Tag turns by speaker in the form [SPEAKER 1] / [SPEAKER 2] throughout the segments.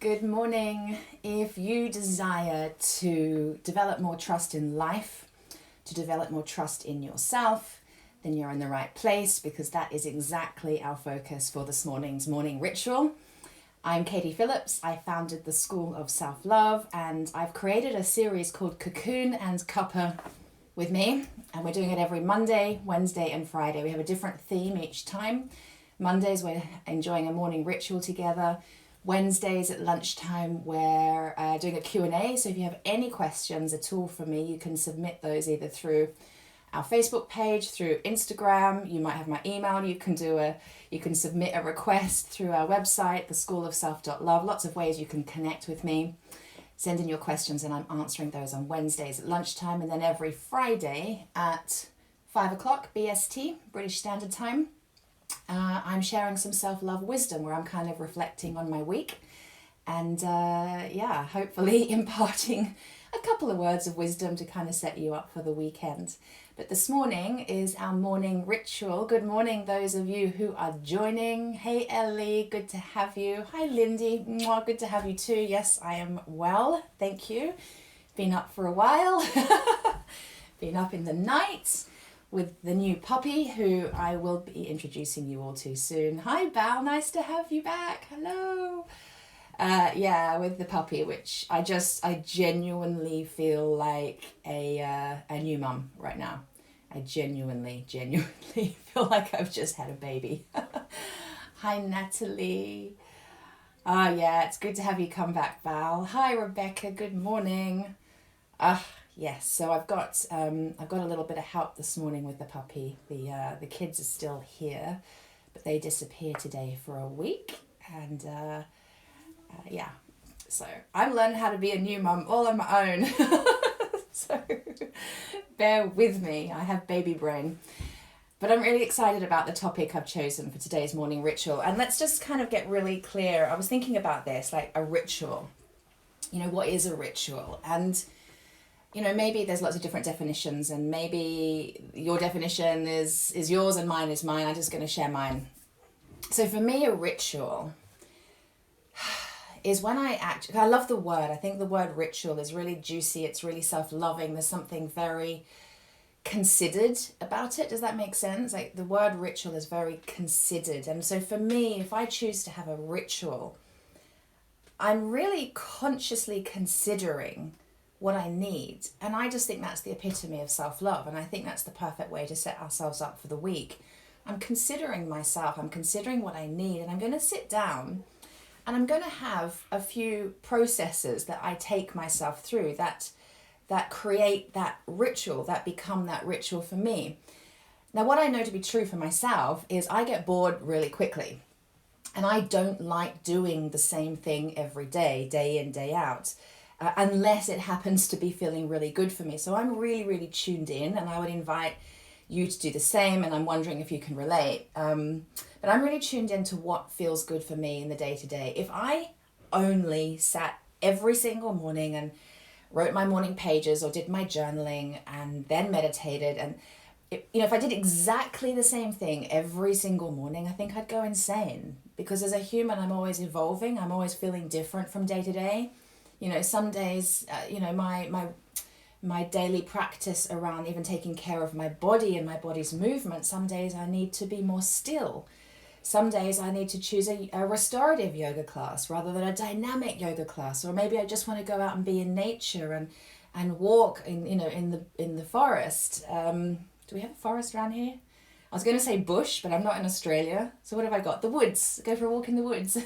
[SPEAKER 1] Good morning. If you desire to develop more trust in life, to develop more trust in yourself, then you're in the right place because that is exactly our focus for this morning's morning ritual. I'm Katie Phillips. I founded the School of Self-Love and I've created a series called Cocoon Cuppa with me, and we're doing it every Monday, Wednesday and Friday. We have a different theme each time. Mondays we're enjoying a morning ritual together. Wednesdays at lunchtime we're doing a Q&A, so if you have any questions at all for me, you can submit those either through our Facebook page, through Instagram. You might have my email. You can submit a request through our website, theschoolofself.love. Lots of ways you can connect with me. Send in your questions and I'm answering those on Wednesdays at lunchtime, and then every Friday at 5 o'clock BST, British Standard Time. I'm sharing some self-love wisdom where I'm kind of reflecting on my week and hopefully imparting a couple of words of wisdom to kind of set you up for the weekend. But this morning is our morning ritual. Good morning, those of you who are joining. Hey, Ellie, good to have you. Hi, Lindy. Mwah, good to have you too. Yes, I am well. Thank you. Been up for a while. Been up in the night with the new puppy who I will be introducing you all to soon. Hi, Val. Nice to have you back. Hello. With the puppy, which I genuinely feel like a new mum right now. I genuinely feel like I've just had a baby. Hi, Natalie. It's good to have you come back, Val. Hi, Rebecca. Good morning. Yes, so I've got a little bit of help this morning with the puppy. The kids are still here, but they disappear today for a week, and so I'm learning how to be a new mum all on my own. So bear with me, I have baby brain. But I'm really excited about the topic I've chosen for today's morning ritual. And let's just kind of get really clear. I was thinking about this, like a ritual. What is a ritual? And maybe there's lots of different definitions, and maybe your definition is yours and mine is mine. I'm just going to share mine. So for me, a ritual is when I love the word. I think the word ritual is really juicy. It's really self-loving. There's something very considered about it. Does that make sense? Like the word ritual is very considered. And so for me, if I choose to have a ritual, I'm really consciously considering what I need. And I just think that's the epitome of self-love. And I think that's the perfect way to set ourselves up for the week. I'm considering myself, I'm considering what I need, and I'm going to sit down and I'm going to have a few processes that I take myself through that create that ritual, that become that ritual for me. Now, what I know to be true for myself is I get bored really quickly. And I don't like doing the same thing every day, day in, day out. Unless it happens to be feeling really good for me. So I'm really, really tuned in, and I would invite you to do the same, and I'm wondering if you can relate. But I'm really tuned into what feels good for me in the day-to-day. If I only sat every single morning and wrote my morning pages or did my journaling and then meditated, and if I did exactly the same thing every single morning, I think I'd go insane. Because as a human, I'm always evolving. I'm always feeling different from day to day. Some days, my daily practice around even taking care of my body and my body's movement, some days I need to be more still. Some days I need to choose a restorative yoga class rather than a dynamic yoga class. Or maybe I just want to go out and be in nature and walk in the forest. Do we have a forest around here? I was going to say bush, but I'm not in Australia. So what have I got? The woods. Go for a walk in the woods.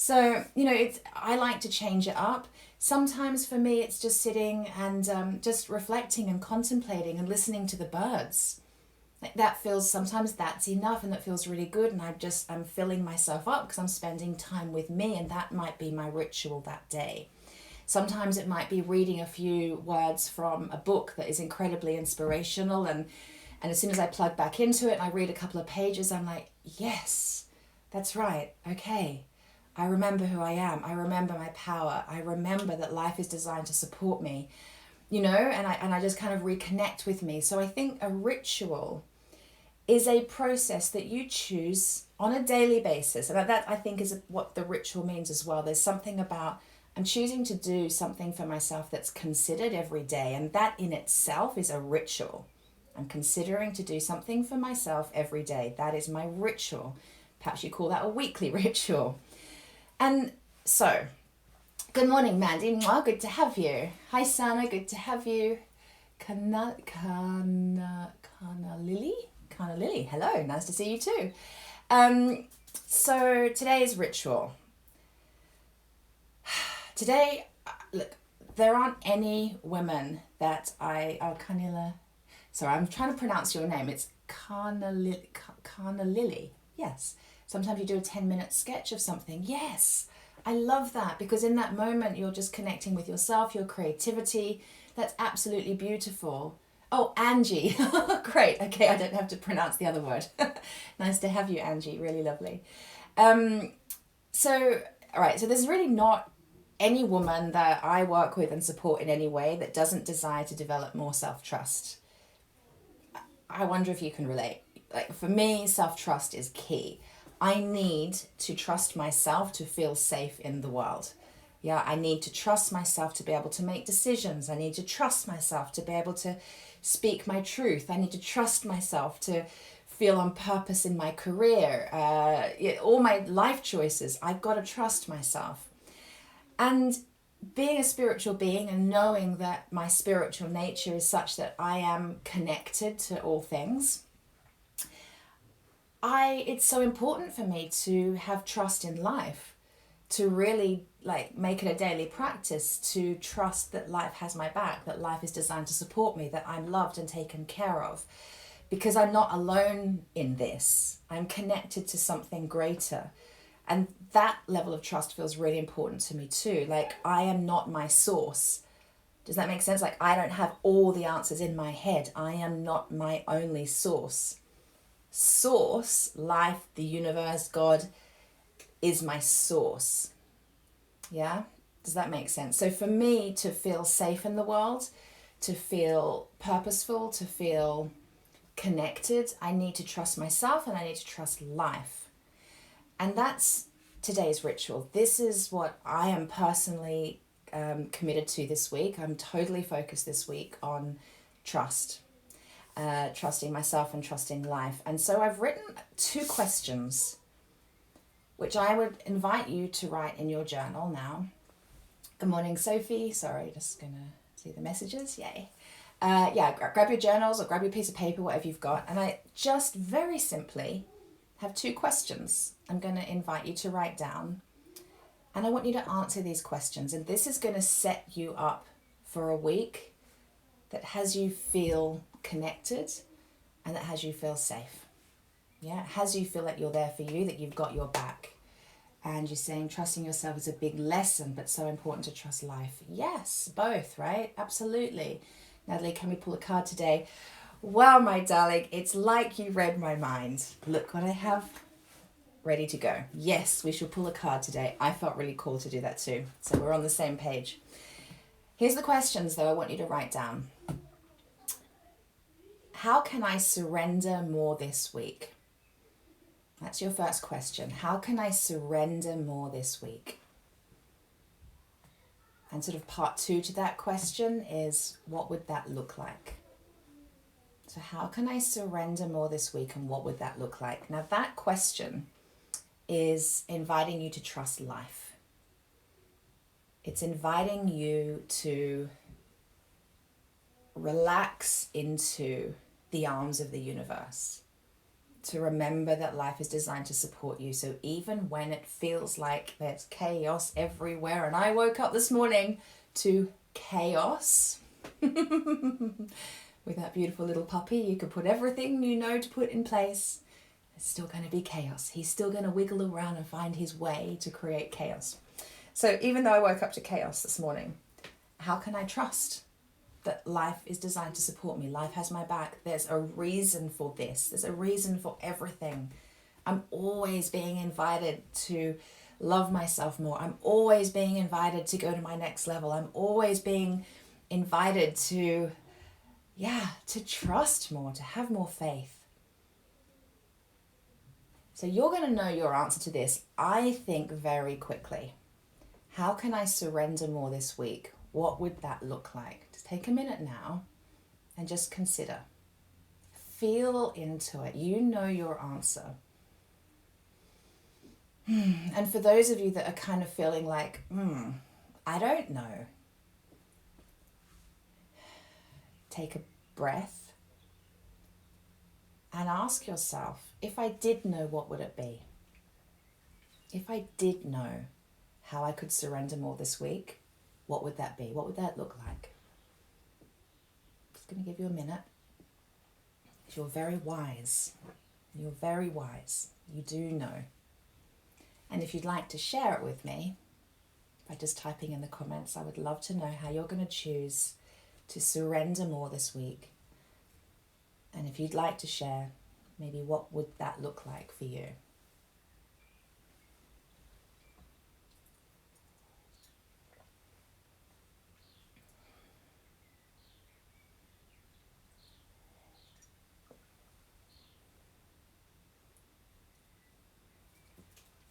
[SPEAKER 1] So, I like to change it up. Sometimes for me, it's just sitting and just reflecting and contemplating and listening to the birds. Sometimes that's enough, and that feels really good. And I'm filling myself up because I'm spending time with me, and that might be my ritual that day. Sometimes it might be reading a few words from a book that is incredibly inspirational. And as soon as I plug back into it and I read a couple of pages, I'm like, yes, that's right. Okay. I remember who I am. I remember my power. I remember that life is designed to support me, and I just kind of reconnect with me. So I think a ritual is a process that you choose on a daily basis. And that, I think, is what the ritual means as well. There's something about I'm choosing to do something for myself that's considered every day. And that in itself is a ritual. I'm considering to do something for myself every day. That is my ritual. Perhaps you call that a weekly ritual. And so, good morning, Mandy. Mwah, good to have you. Hi, Sana. Good to have you. Kana Lily. Hello. Nice to see you too. So today's ritual. Today, look, there aren't any women that Kanila. Sorry, I'm trying to pronounce your name. It's Kana Lily. Yes. Sometimes you do a 10-minute sketch of something. Yes. I love that, because in that moment you're just connecting with yourself, your creativity. That's absolutely beautiful. Oh, Angie. Great. Okay, I don't have to pronounce the other word. Nice to have you, Angie. Really lovely. So, all right. So there's really not any woman that I work with and support in any way that doesn't desire to develop more self-trust. I wonder if you can relate. Like, for me, self-trust is key. I need to trust myself to feel safe in the world. Yeah, I need to trust myself to be able to make decisions. I need to trust myself to be able to speak my truth. I need to trust myself to feel on purpose in my career. All my life choices, I've got to trust myself. And being a spiritual being and knowing that my spiritual nature is such that I am connected to all things, it's so important for me to have trust in life, to really make it a daily practice to trust that life has my back, that life is designed to support me, that I'm loved and taken care of, because I'm not alone in this. I'm connected to something greater. And that level of trust feels really important to me too. Like, I am not my source. Does that make sense? Like, I don't have all the answers in my head. I am not my only source. Source, life, the universe, God, is my source. Yeah? Does that make sense? So for me to feel safe in the world, to feel purposeful, to feel connected, I need to trust myself and I need to trust life. And that's today's ritual. This is what I am personally committed to this week. I'm totally focused this week on trust, trusting myself and trusting life. And so I've written 2 questions, which I would invite you to write in your journal now. Good morning, Sophie. Sorry, just going to see the messages. Yay. Grab your journals or grab your piece of paper, whatever you've got. And I just very simply have 2 questions I'm going to invite you to write down. And I want you to answer these questions. And this is going to set you up for a week that has you feel connected and that has you feel safe. Yeah, it has you feel that you're there for you, that you've got your back. And you're saying trusting yourself is a big lesson, but so important to trust life. Yes, both, right? Absolutely. Natalie, can we pull a card today? Well, my darling, it's like you read my mind. Look what I have ready to go. Yes, we shall pull a card today. I felt really cool to do that too. So we're on the same page. Here's the questions, though, I want you to write down. How can I surrender more this week? That's your first question. How can I surrender more this week? And sort of part 2 to that question is, what would that look like? So how can I surrender more this week, and what would that look like? Now that question is inviting you to trust life. It's inviting you to relax into the arms of the universe, to remember that life is designed to support you. So even when it feels like there's chaos everywhere, and I woke up this morning to chaos, with that beautiful little puppy, you could put everything you know to put in place. It's still going to be chaos. He's still going to wiggle around and find his way to create chaos. So even though I woke up to chaos this morning, how can I trust that life is designed to support me? Life has my back. There's a reason for this. There's a reason for everything. I'm always being invited to love myself more. I'm always being invited to go to my next level. I'm always being invited to trust more, to have more faith. So you're going to know your answer to this, I think, very quickly. How can I surrender more this week? What would that look like? Just take a minute now and just consider. Feel into it. You know your answer. And for those of you that are kind of feeling like, I don't know, take a breath and ask yourself, if I did know, what would it be? If I did know how I could surrender more this week, what would that be? What would that look like? Just going to give you a minute. You're very wise. You're very wise. You do know. And if you'd like to share it with me, by just typing in the comments, I would love to know how you're going to choose to surrender more this week. And if you'd like to share, maybe what would that look like for you?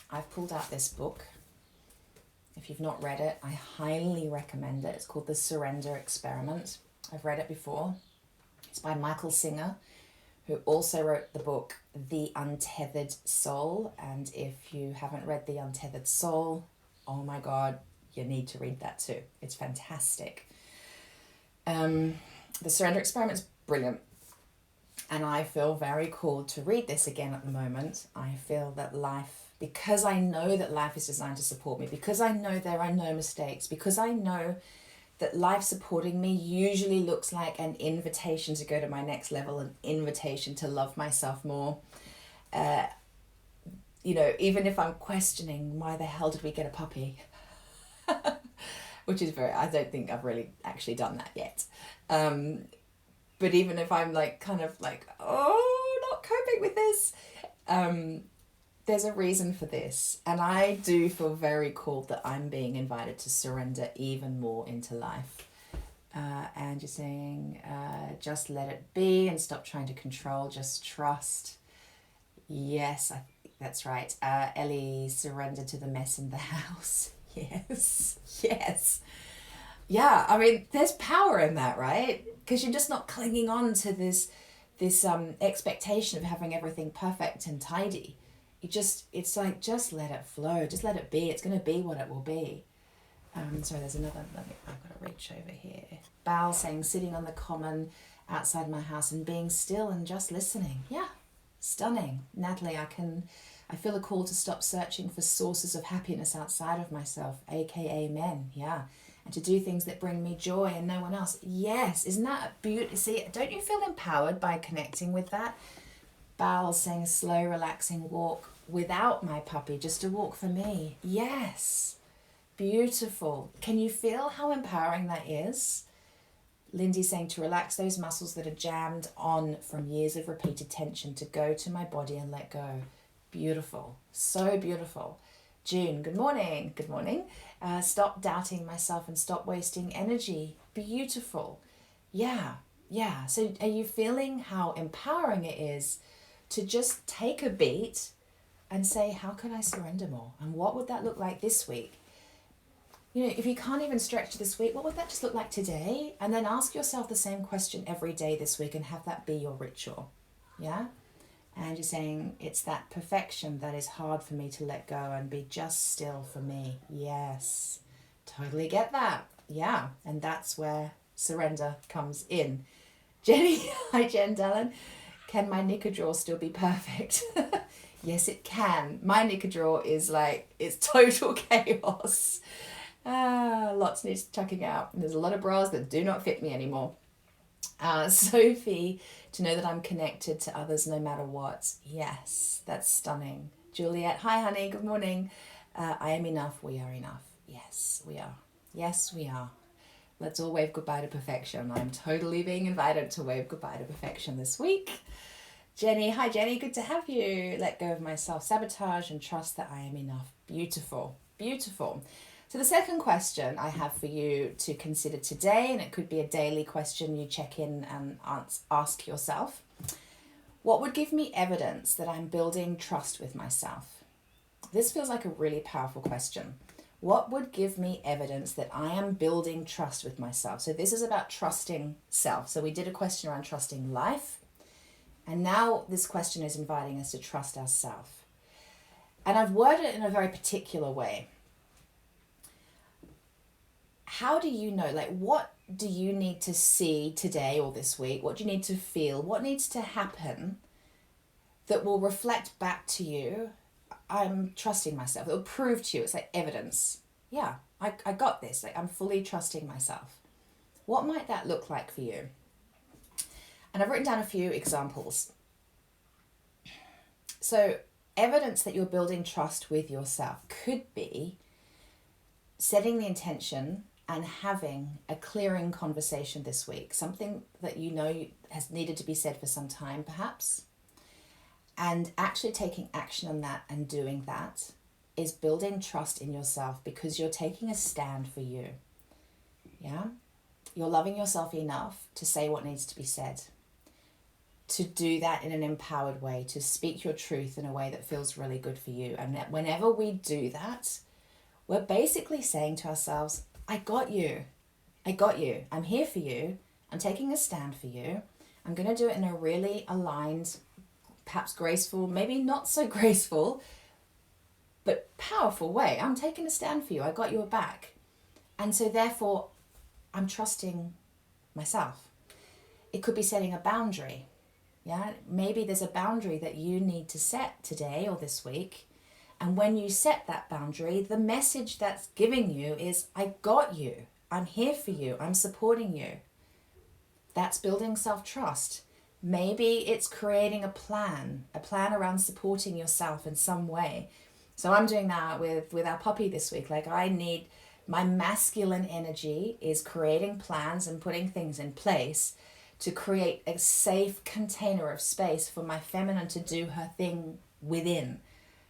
[SPEAKER 1] I've pulled out this book. If you've not read it, I highly recommend it. It's called The Surrender Experiment. I've read it before. It's by Michael Singer, who also wrote the book The Untethered Soul. And if you haven't read The Untethered Soul, oh my God, you need to read that too. It's fantastic. The Surrender Experiment is brilliant. And I feel very called to read this again at the moment. I feel that life, because I know that life is designed to support me, because I know there are no mistakes, because I know that life supporting me usually looks like an invitation to go to my next level, an invitation to love myself more. Even if I'm questioning why the hell did we get a puppy, which is I don't think I've really actually done that yet. But even if I'm not coping with this, there's a reason for this. And I do feel very called that I'm being invited to surrender even more into life. And you're saying, just let it be and stop trying to control, just trust. Yes, I think that's right. Ellie, surrender to the mess in the house. Yes. Yeah, I mean, there's power in that, right? Because you're just not clinging on to this expectation of having everything perfect and tidy. It's like, just let it flow, just let it be. It's going to be what it will be. Sorry, there's another, I've got to reach over here. Bal saying, sitting on the common outside my house and being still and just listening. Yeah, stunning. Natalie, I feel a call to stop searching for sources of happiness outside of myself, aka men. Yeah. And to do things that bring me joy and no one else. Yes, isn't that a beauty? See, don't you feel empowered by connecting with that? Bal saying a slow, relaxing walk without my puppy, just a walk for me. Yes, beautiful. Can you feel how empowering that is? Lindy saying to relax those muscles that are jammed on from years of repeated tension, to go to my body and let go. Beautiful, so beautiful. June, good morning. Good morning. Stop doubting myself and stop wasting energy. Beautiful. Yeah. So are you feeling how empowering it is to just take a beat and say, how can I surrender more? And what would that look like this week? If you can't even stretch this week, what would that just look like today? And then ask yourself the same question every day this week and have that be your ritual. Yeah? And you're saying, it's that perfection that is hard for me to let go and be just still for me. Yes, totally get that. Yeah, and that's where surrender comes in. Jenny, hi Jen Dallin. Can my knicker drawer still be perfect? Yes, it can. My knicker drawer is it's total chaos. Lots needs chucking out. There's a lot of bras that do not fit me anymore. Sophie, to know that I'm connected to others no matter what. Yes, that's stunning. Juliet, hi honey, good morning. I am enough, we are enough. Yes, we are. Yes, we are. Let's all wave goodbye to perfection. I'm totally being invited to wave goodbye to perfection this week. Jenny, hi Jenny, good to have you. Let go of my self-sabotage and trust that I am enough. Beautiful, beautiful. So the second question I have for you to consider today, and it could be a daily question you check in and ask yourself. What would give me evidence that I'm building trust with myself? This feels like a really powerful question. What would give me evidence that I am building trust with myself? So this is about trusting self. So we did a question around trusting life. And now this question is inviting us to trust ourselves. And I've worded it in a very particular way. How do you know, like, what do you need to see today or this week? What do you need to feel? What needs to happen that will reflect back to you? I'm trusting myself. It'll prove to you. It's like evidence. Yeah, I got this. Like, I'm fully trusting myself. What might that look like for you? And I've written down a few examples. So evidence that you're building trust with yourself could be setting the intention and having a clearing conversation this week. Something that you know has needed to be said for some time, perhaps. And actually taking action on that and doing that is building trust in yourself because you're taking a stand for you. Yeah? You're loving yourself enough to say what needs to be said. To do that in an empowered way, to speak your truth in a way that feels really good for you. And that whenever we do that, we're basically saying to ourselves, I got you. I got you. I'm here for you. I'm taking a stand for you. I'm going to do it in a really aligned, perhaps graceful, maybe not so graceful, but powerful way. I'm taking a stand for you. I got your back. And so therefore, I'm trusting myself. It could be setting a boundary. Yeah, maybe there's a boundary that you need to set today or this week. And when you set that boundary, the message that's giving you is, I got you. I'm here for you. I'm supporting you. That's building self-trust. Maybe it's creating a plan around supporting yourself in some way. So I'm doing that with our puppy this week. Like, I need, my masculine energy is creating plans and putting things in place to create a safe container of space for my feminine to do her thing within,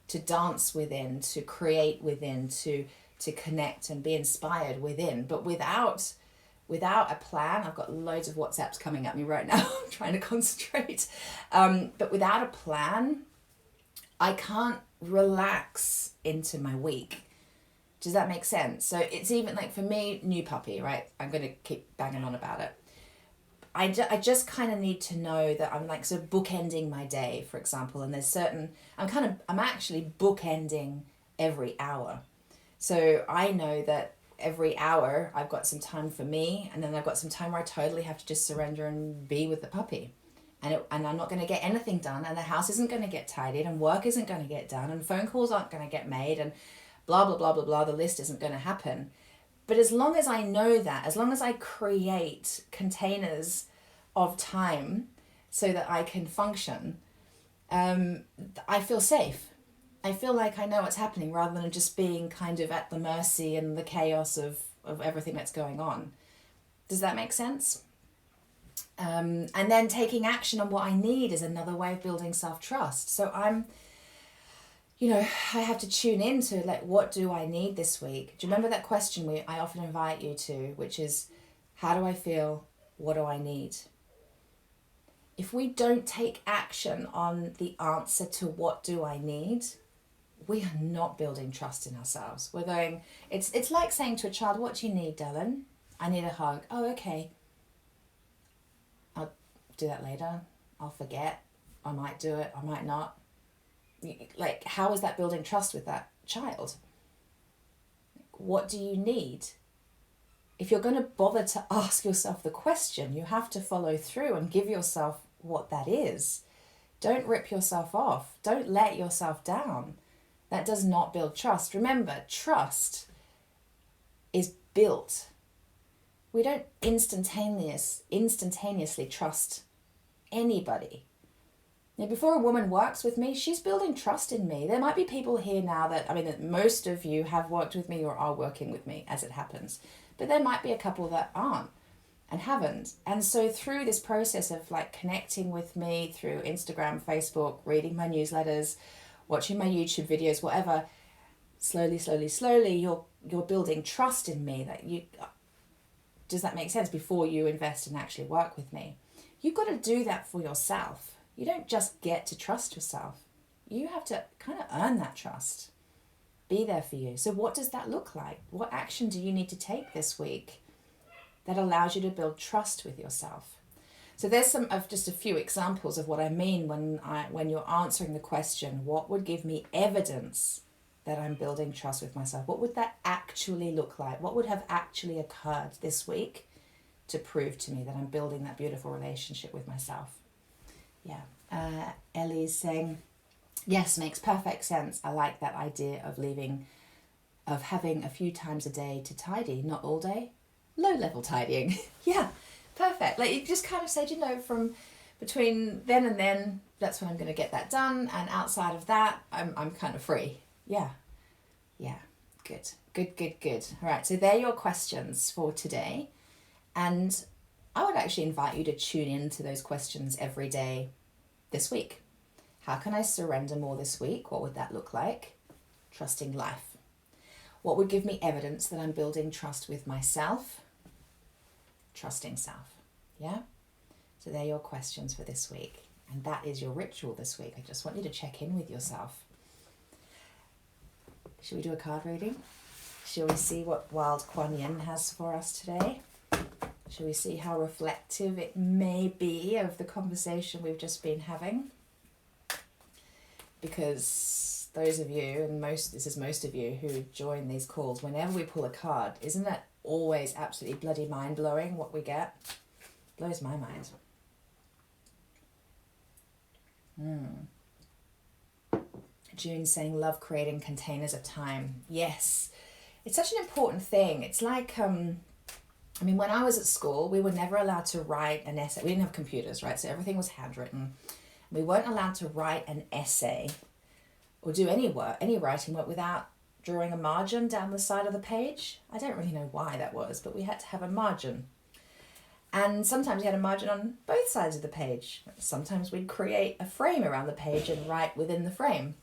[SPEAKER 1] to dance within, to create within, to connect and be inspired within. But without a plan, I've got loads of WhatsApps coming at me right now, I'm trying to concentrate. But without a plan, I can't relax into my week. Does that make sense? So it's even like for me, new puppy, right? I'm going to keep banging on about it. I just kind of need to know that I'm like sort of bookending my day, for example, and there's certain, I'm actually bookending every hour. So I know that every hour I've got some time for me, and then I've got some time where I totally have to just surrender and be with the puppy. And I'm not going to get anything done, and the house isn't going to get tidied, and work isn't going to get done, and phone calls aren't going to get made, and blah, blah, blah, blah, blah, the list isn't going to happen. But as long as I know that, as long as I create containers of time so that I can function, I feel safe. I feel like I know what's happening rather than just being kind of at the mercy and the chaos of everything that's going on. Does that make sense? And then taking action on what I need is another way of building self-trust. So I have to tune into like, what do I need this week? Do you remember that question I often invite you to, which is, how do I feel? What do I need? If we don't take action on the answer to what do I need, we are not building trust in ourselves. We're going, it's like saying to a child, what do you need, darling? I need a hug. Oh, okay. I'll do that later. I'll forget. I might do it. I might not. Like, how is that building trust with that child? What do you need? If you're going to bother to ask yourself the question, you have to follow through and give yourself what that is. Don't rip yourself off. Don't let yourself down. That does not build trust. Remember, trust is built. We don't instantaneously trust anybody. Now, before a woman works with me, she's building trust in me. There might be people here now that most of you have worked with me or are working with me as it happens. But there might be a couple that aren't and haven't. And so through this process of like connecting with me through Instagram, Facebook, reading my newsletters, watching my YouTube videos, whatever, slowly, you're building trust in me that you, does that make sense? Before you invest and actually work with me. You've got to do that for yourself. You don't just get to trust yourself. You have to kind of earn that trust. Be there for you. So what does that look like? What action do you need to take this week that allows you to build trust with yourself? So there's just a few examples of what I mean when you're answering the question, what would give me evidence that I'm building trust with myself? What would that actually look like? What would have actually occurred this week to prove to me that I'm building that beautiful relationship with myself? Yeah. Ellie's saying, yes, makes perfect sense. I like that idea of having a few times a day to tidy, not all day. Low level tidying. Yeah, perfect. Like you just kind of said, from between then and then, that's when I'm going to get that done. And outside of that, I'm kind of free. Yeah. Good. All right. So they're your questions for today. And I would actually invite you to tune into those questions every day this week. How can I surrender more this week? What would that look like? Trusting life. What would give me evidence that I'm building trust with myself? Trusting self. Yeah? So they're your questions for this week. And that is your ritual this week. I just want you to check in with yourself. Should we do a card reading? Shall we see what Wild Kuan Yin has for us today? Shall we see how reflective it may be of the conversation we've just been having? Because those of you, and this is most of you who join these calls, whenever we pull a card, isn't it always absolutely bloody mind-blowing what we get? Blows my mind. June saying, love creating containers of time. Yes, it's such an important thing. It's like, when I was at school, we were never allowed to write an essay. We didn't have computers, right? So everything was handwritten. We weren't allowed to write an essay or do any writing work without drawing a margin down the side of the page. I don't really know why that was, but we had to have a margin. And sometimes we had a margin on both sides of the page. Sometimes we'd create a frame around the page and write within the frame.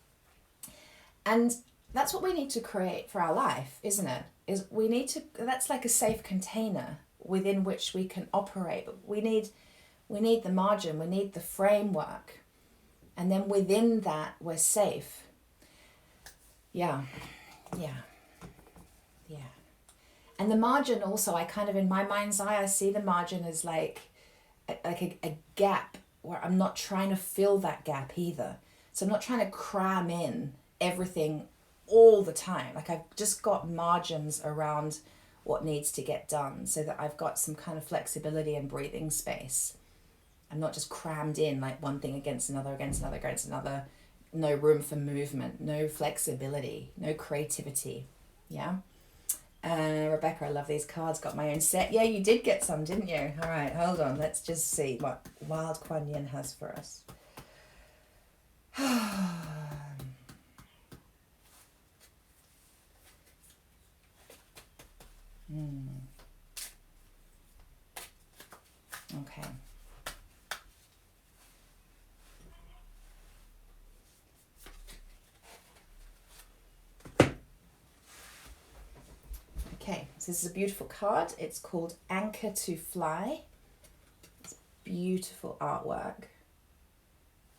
[SPEAKER 1] And that's what we need to create for our life, isn't it? That's like a safe container within which we can operate. But we need the margin, we need the framework. And then within that, we're safe. Yeah. And the margin also, I kind of, in my mind's eye, I see the margin as like a gap where I'm not trying to fill that gap either. So I'm not trying to cram in everything all the time. Like I've just got margins around what needs to get done so that I've got some kind of flexibility and breathing space. I'm not just crammed in like one thing against another. No room for movement, no flexibility, no creativity. Yeah. Rebecca, I love these cards. Got my own set. Yeah, you did get some, didn't you? All right, hold on. Let's just see what Wild Kuan Yin has for us. Okay. Okay, so this is a beautiful card. It's called Anchor to Fly. It's beautiful artwork.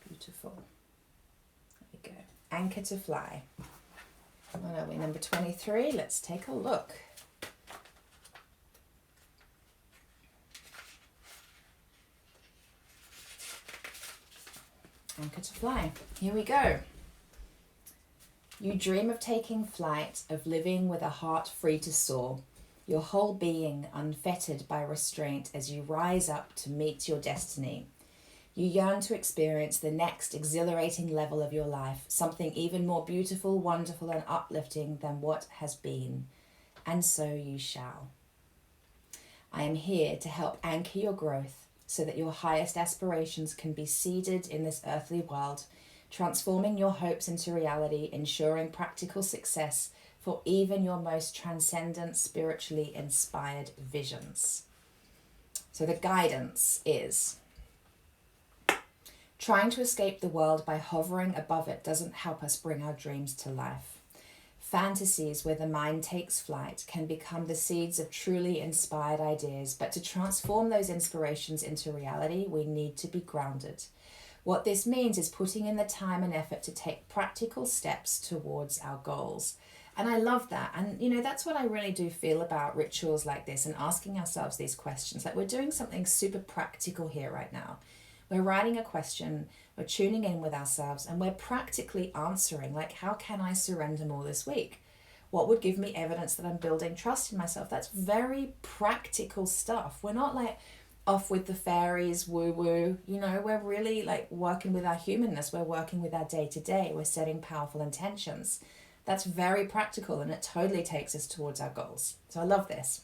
[SPEAKER 1] Beautiful. There we go. Anchor to Fly. What are we, number 23? Let's take a look. Anchor to Fly. Here we go. You dream of taking flight, of living with a heart free to soar, your whole being unfettered by restraint as you rise up to meet your destiny. You yearn to experience the next exhilarating level of your life, something even more beautiful, wonderful, and uplifting than what has been. And so you shall. I am here to help anchor your growth so that your highest aspirations can be seeded in this earthly world, transforming your hopes into reality, ensuring practical success for even your most transcendent, spiritually inspired visions. So the guidance is: trying to escape the world by hovering above it doesn't help us bring our dreams to life. Fantasies where the mind takes flight can become the seeds of truly inspired ideas, but to transform those inspirations into reality, we need to be grounded. What this means is putting in the time and effort to take practical steps towards our goals. And I love that. And, that's what I really do feel about rituals like this and asking ourselves these questions. Like, we're doing something super practical here right now. We're writing a question, we're tuning in with ourselves, and we're practically answering, like, how can I surrender more this week? What would give me evidence that I'm building trust in myself? That's very practical stuff. We're not like off with the fairies, woo-woo. We're really like working with our humanness. We're working with our day-to-day. We're setting powerful intentions. That's very practical, and it totally takes us towards our goals. So I love this.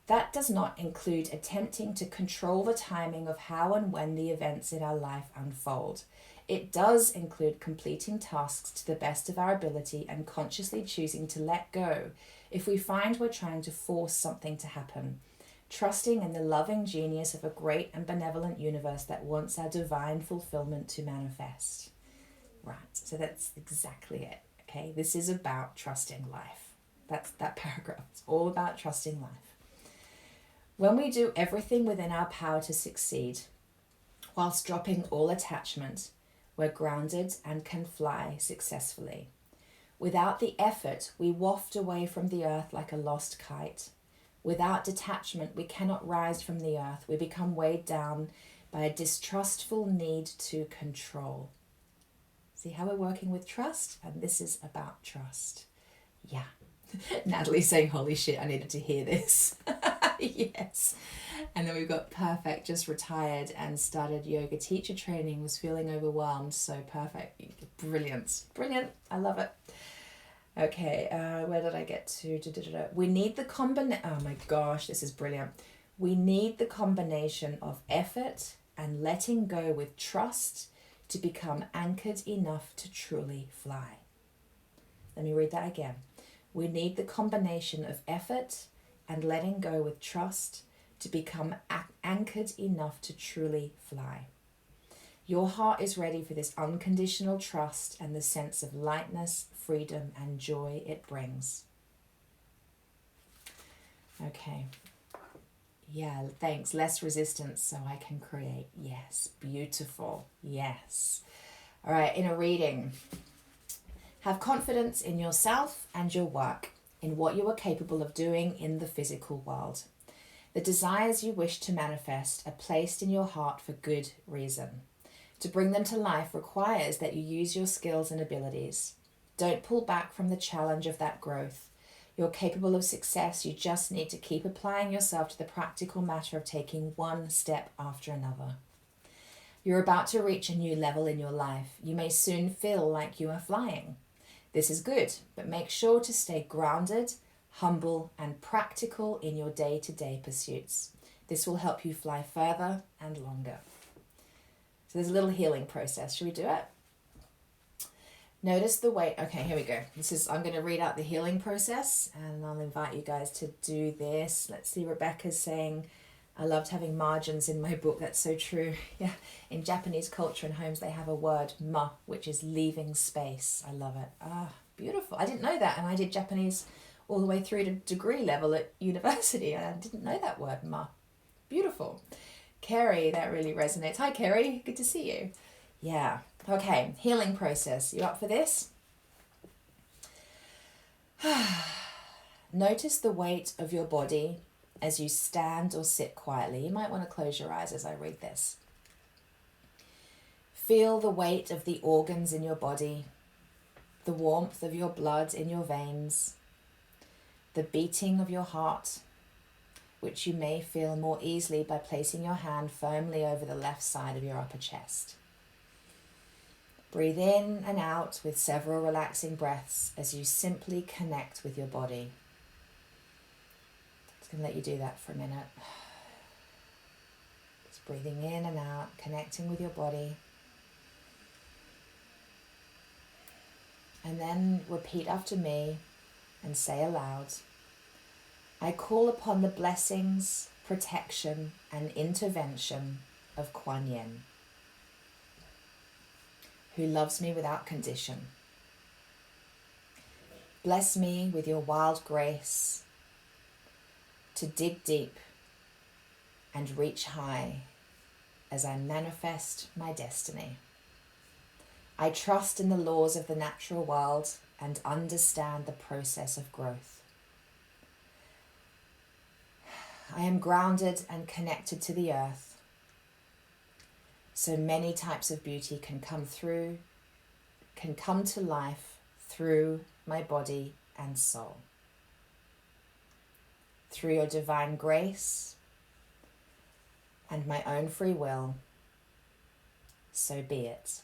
[SPEAKER 1] That does not include attempting to control the timing of how and when the events in our life unfold. It does include completing tasks to the best of our ability and consciously choosing to let go if we find we're trying to force something to happen. Trusting in the loving genius of a great and benevolent universe that wants our divine fulfillment to manifest. Right, so that's exactly it. Okay, this is about trusting life. That's that paragraph. It's all about trusting life. When we do everything within our power to succeed, whilst dropping all attachment, we're grounded and can fly successfully. Without the effort, we waft away from the earth like a lost kite. Without detachment, we cannot rise from the earth. We become weighed down by a distrustful need to control. See how we're working with trust? And this is about trust. Yeah. Natalie's saying, holy shit, I needed to hear this. Yes. And then we've got Perfect, just retired and started yoga teacher training, was feeling overwhelmed. So perfect. Brilliant. I love it. Okay, where did I get to? We need the combination. Oh my gosh, this is brilliant. We need the combination of effort and letting go with trust to become anchored enough to truly fly. Let me read that again. We need the combination of effort and letting go with trust to become anchored enough to truly fly. Your heart is ready for this unconditional trust and the sense of lightness, freedom, and joy it brings. Okay. Yeah, thanks. Less resistance so I can create. Yes, beautiful. Yes. All right, in a reading. Have confidence in yourself and your work, in what you are capable of doing in the physical world. The desires you wish to manifest are placed in your heart for good reason. To bring them to life requires that you use your skills and abilities. Don't pull back from the challenge of that growth. You're capable of success. You just need to keep applying yourself to the practical matter of taking one step after another. You're about to reach a new level in your life. You may soon feel like you are flying. This is good, but make sure to stay grounded, humble, and practical in your day-to-day pursuits. This will help you fly further and longer. So there's a little healing process. Should we do it? Notice the weight. Okay, here we go. I'm going to read out the healing process and I'll invite you guys to do this. Let's see, Rebecca's saying, I loved having margins in my book. That's so true. Yeah, in Japanese culture and homes, they have a word, ma, which is leaving space. I love it. Ah, beautiful. I didn't know that. And I did Japanese all the way through to degree level at university. And I didn't know that word, ma. Beautiful. Kerry, that really resonates. Hi, Kerry. Good to see you. Yeah. Okay, healing process. You up for this? Notice the weight of your body as you stand or sit quietly. You might want to close your eyes as I read this. Feel the weight of the organs in your body, the warmth of your blood in your veins, the beating of your heart, which you may feel more easily by placing your hand firmly over the left side of your upper chest. Breathe in and out with several relaxing breaths as you simply connect with your body. Just going to let you do that for a minute. Just breathing in and out, connecting with your body. And then repeat after me and say aloud, I call upon the blessings, protection, and intervention of Kuan Yin, who loves me without condition. Bless me with your wild grace to dig deep and reach high as I manifest my destiny. I trust in the laws of the natural world and understand the process of growth. I am grounded and connected to the earth, so many types of beauty can come to life through my body and soul. Through your divine grace and my own free will, so be it.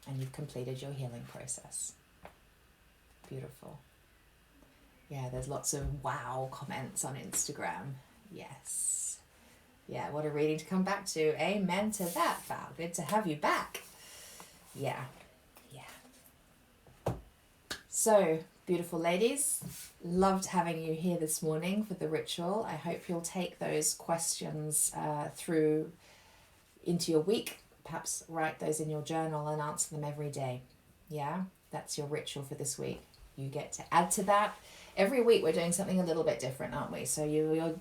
[SPEAKER 1] And you've completed your healing process. Beautiful. Yeah, there's lots of wow comments on Instagram. Yes. Yeah, what a reading to come back to. Amen to that, Val. Good to have you back. Yeah. So, beautiful ladies, loved having you here this morning for the ritual. I hope you'll take those questions through into your week. Perhaps write those in your journal and answer them every day. Yeah, that's your ritual for this week. You get to add to that. Every week we're doing something a little bit different, aren't we? So you're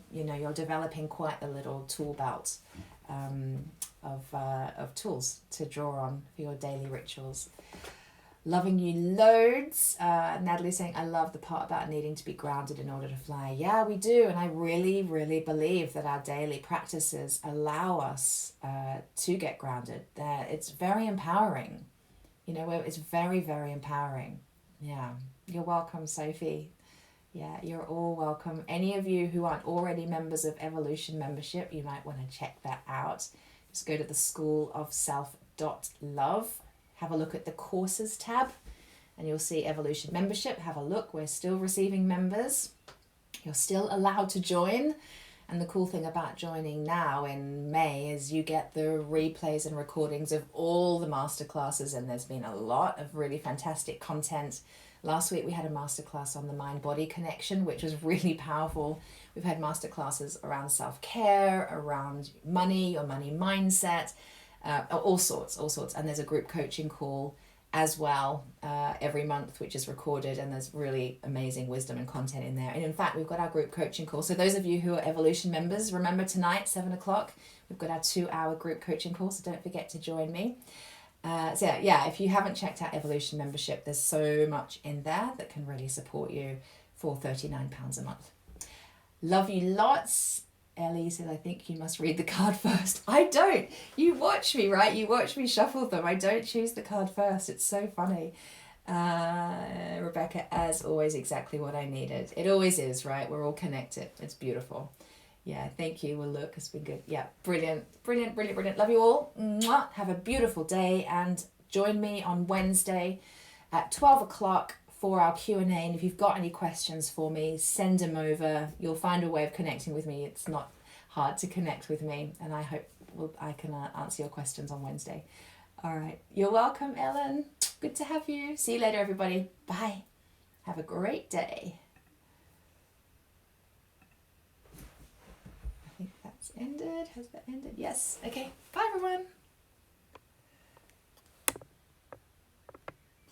[SPEAKER 1] developing quite a little tool belt of tools to draw on for your daily rituals. Loving you loads. Natalie's saying, I love the part about needing to be grounded in order to fly. Yeah, we do. And I really, really believe that our daily practices allow us to get grounded. It's very empowering. It's very, very empowering. Yeah. You're welcome, Sophie. Yeah, you're all welcome. Any of you who aren't already members of Evolution Membership, you might want to check that out. Just go to the schoolofself.love. Have a look at the courses tab and you'll see Evolution Membership. Have a look. We're still receiving members. You're still allowed to join. And the cool thing about joining now in May is you get the replays and recordings of all the masterclasses, and there's been a lot of really fantastic content. Last week we had a masterclass on the mind-body connection, which was really powerful. We've had masterclasses around self-care, around money, your money mindset, all sorts. And there's a group coaching call as well every month, which is recorded, and there's really amazing wisdom and content in there. And in fact, we've got our group coaching call. So those of you who are Evolution members, remember tonight, 7:00, we've got our 2-hour group coaching call, so don't forget to join me. If you haven't checked out Evolution Membership, there's so much in there that can really support you for £39 a month. Love you lots. Ellie said, I think you must read the card first. I don't. You watch me, right? You watch me shuffle them. I don't choose the card first. It's so funny. Rebecca, as always, exactly what I needed. It always is, right? We're all connected. It's beautiful. Yeah, thank you. Well, look, it's been good. Yeah, brilliant. Love you all. Mwah. Have a beautiful day, and join me on Wednesday at 12:00 for our Q&A. And if you've got any questions for me, send them over. You'll find a way of connecting with me. It's not hard to connect with me, and I hope I can answer your questions on Wednesday. All right. You're welcome, Ellen. Good to have you. See you later, everybody. Bye. Have a great day. I think that's ended. Has that ended? Yes. Okay. Bye, everyone.